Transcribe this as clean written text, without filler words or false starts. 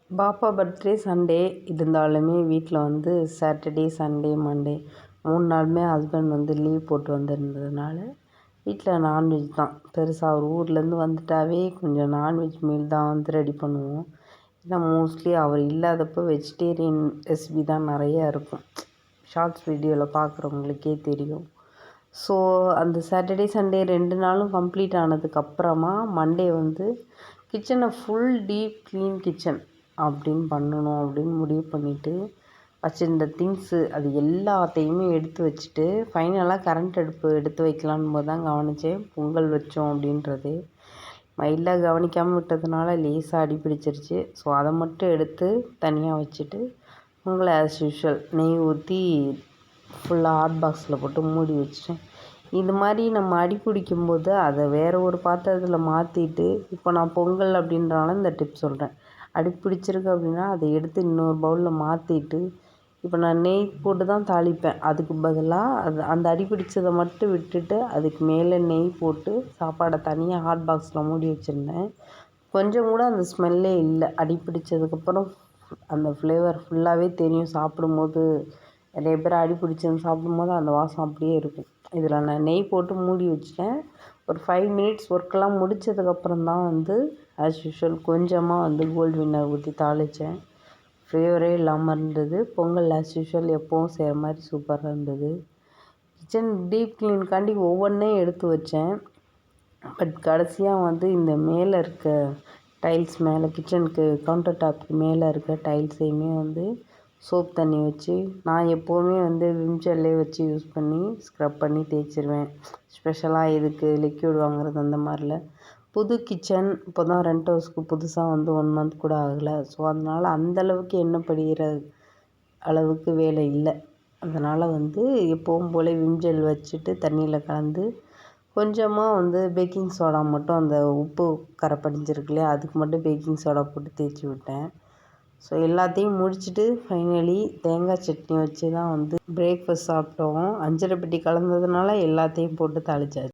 பாப்பா birthday Sunday இருந்தாலுமே வீட்டில் வந்து சாட்டர்டே சண்டே மண்டே 3 நாளுமே ஹஸ்பண்ட் வந்து லீவ் போட்டு வந்திருந்ததுனால வீட்டில் நான்வெஜ் தான் பெருசாக. அவர் ஊர்லேருந்து வந்துட்டாவே கொஞ்சம் நான்வெஜ் மீல் தான் வந்து ரெடி பண்ணுவோம். ஏன்னா மோஸ்ட்லி அவர் இல்லாதப்போ வெஜிடேரியன் ரெசிபி தான் நிறையா இருக்கும். ஷார்ட்ஸ் வீடியோவில் பார்க்குறவங்களுக்கே தெரியும். ஸோ அந்த சாட்டர்டே சண்டே 2 நாளும் கம்ப்ளீட் ஆனதுக்கப்புறமா மண்டே வந்து கிச்சனை ஃபுல் டீப் க்ளீன் கிச்சன் அப்படின்னு பண்ணணும் அப்படின்னு முடிவு பண்ணிவிட்டு வச்சுருந்த திங்ஸு அது எல்லாத்தையுமே எடுத்து வச்சுட்டு ஃபைனலாக கரண்ட் அடுப்பு எடுத்து வைக்கலான்னு போது தான் கவனித்தேன் பொங்கல் வச்சோம் அப்படின்றது. மைல்டாக கவனிக்காமல் விட்டதுனால லேசாக அடி பிடிச்சிருச்சு. ஸோ அதை மட்டும் எடுத்து தனியாக வச்சுட்டு பொங்கல் ஆஸ் யூஷுவல் நெய் ஊற்றி ஃபுல்லாக ஹாட் பாக்ஸில் போட்டு மூடி வச்சிட்டேன். இது மாதிரி நம்ம அடி பிடிக்கும்போது அதை வேறு ஒரு பாத்திரத்தில் மாற்றிட்டு இப்போ நான் பொங்கல் அப்படின்றனால இந்த டிப் சொல்கிறேன். அடி பிடிச்சிருக்கு அப்படின்னா அதை எடுத்து இன்னொரு பவுலில் மாற்றிட்டு இப்போ நான் நெய் போட்டு தான் தாளிப்பேன். அதுக்கு பதிலாக அந்த அடி பிடிச்சதை மட்டும் விட்டுட்டு அதுக்கு மேலே நெய் போட்டு சாப்பாடை தனியாக ஹாட் பாக்ஸில் மூடி வச்சுருந்தேன். கொஞ்சம் கூட அந்த ஸ்மெல்லே இல்லை. அடி பிடிச்சதுக்கப்புறம் அந்த ஃப்ளேவர் ஃபுல்லாகவே தெரியும். சாப்பிடும்போது நிறைய பேர் அடி பிடிச்சது சாப்பிடும்போது அந்த வாசம் அப்படியே இருக்கும். இதில் நான் நெய் போட்டு மூடி வச்சுட்டேன். ஒரு 5 மினிட்ஸ் ஒர்க்கெல்லாம் முடித்ததுக்கப்புறம் தான் வந்து ஆஸ் யூஷுவல் கொஞ்சமாக வந்து கோல்டு வின்னர் ஊற்றி தாளித்தேன். ஃப்ளேவரே இல்லாமல் இருந்தது. பொங்கல் ஆஸ் யூஷுவல் எப்போவும் செய்கிற மாதிரி சூப்பராக இருந்தது. கிச்சன் டீப் க்ளீனுக்காண்டி ஒவ்வொன்றையும் எடுத்து வச்சேன். பட் கடைசியாக வந்து இந்த மேலே இருக்க டைல்ஸ் மேலே கிச்சனுக்கு கவுண்டர் டாப்புக்கு மேலே இருக்க டைல்ஸையுமே வந்து சோப் தண்ணி வச்சு நான் எப்போவுமே வந்து விம் ஜெல்லே வச்சு யூஸ் பண்ணி ஸ்க்ரப் பண்ணி தேய்ச்சிருவேன். ஸ்பெஷலாக இதுக்கு லிக்யூட் வாங்குறது அந்த மாதிரில. புது கிச்சன் இப்போ தான் ரெண்ட் ஹவுஸ்க்கு புதுசாக வந்து 1 மந்த் கூட ஆகலை. ஸோ அதனால் அந்தளவுக்கு எண்ணெய் படிகிற அளவுக்கு வேலை இல்லை. அதனால் வந்து எப்போவும் போல் விம் ஜெல் வச்சுட்டு தண்ணியில் கலந்து கொஞ்சமாக வந்து பேக்கிங் சோடா மட்டும் அந்த உப்பு கரை படிஞ்சிருக்கு இல்லையா அதுக்கு மட்டும் பேக்கிங் சோடா போட்டு தேய்ச்சி விட்டேன். ஸோ எல்லாத்தையும் முடிச்சுட்டு ஃபைனலி தேங்காய் சட்னி வச்சு தான் வந்து பிரேக்ஃபாஸ்ட் சாப்பிட்டோம். அஞ்சரை பெட்டி கலந்ததுனால எல்லாத்தையும் போட்டு தாளிச்சாச்சு.